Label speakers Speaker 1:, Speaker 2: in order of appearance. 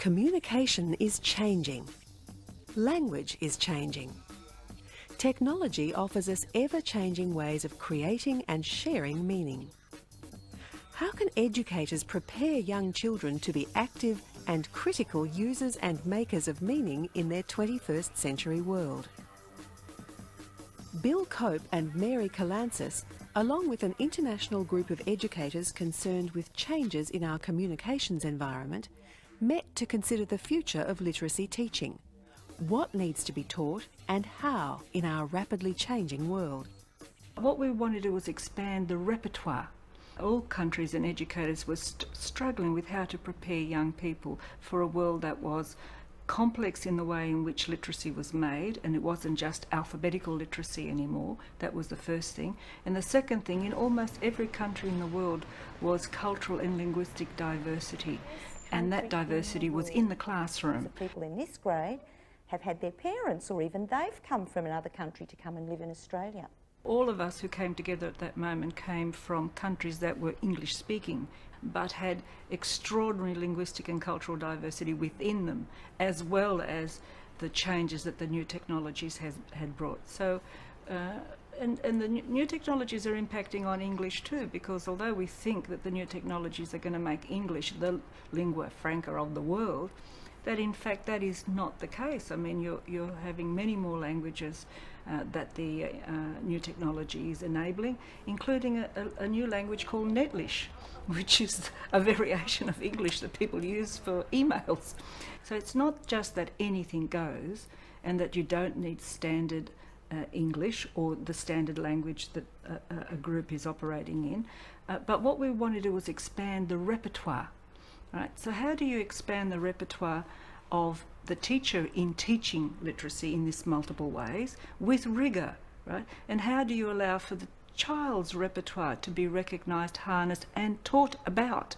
Speaker 1: Communication is changing. Language is changing. Technology offers us ever-changing ways of creating and sharing meaning. How can educators prepare young children to be active and critical users and makers of meaning in their 21st century world? Bill Cope and Mary Kalantzis, along with an international group of educators concerned with changes in our communications environment, met to consider the future of literacy teaching. What needs to be taught and how in our rapidly changing world?
Speaker 2: What we wanted to do was expand the repertoire. All countries and educators were struggling with how to prepare young people for a world that was complex in the way in which literacy was made, and it wasn't just alphabetical literacy anymore. That was the first thing. And the second thing, in almost every country in the world, was cultural and linguistic diversity. And that diversity was in the classroom.
Speaker 3: The people in this grade have had their parents, or even they've come from another country to come and live in Australia.
Speaker 2: All of us who came together at that moment came from countries that were English speaking, but had extraordinary linguistic and cultural diversity within them, as well as the changes that the new technologies had brought. So, and the new technologies are impacting on English too, because although we think that the new technologies are going to make English the lingua franca of the world, that in fact that is not the case. I mean, you're having many more languages that the new technology is enabling, including a new language called Netlish, which is a variation of English that people use for emails. So it's not just that anything goes and that you don't need standard English or the standard language that a group is operating in, but what we want to do is expand the repertoire. Right, so how do you expand the repertoire of the teacher in teaching literacy in this multiple ways with rigour, right? And how do you allow for the child's repertoire to be recognised, harnessed and taught about?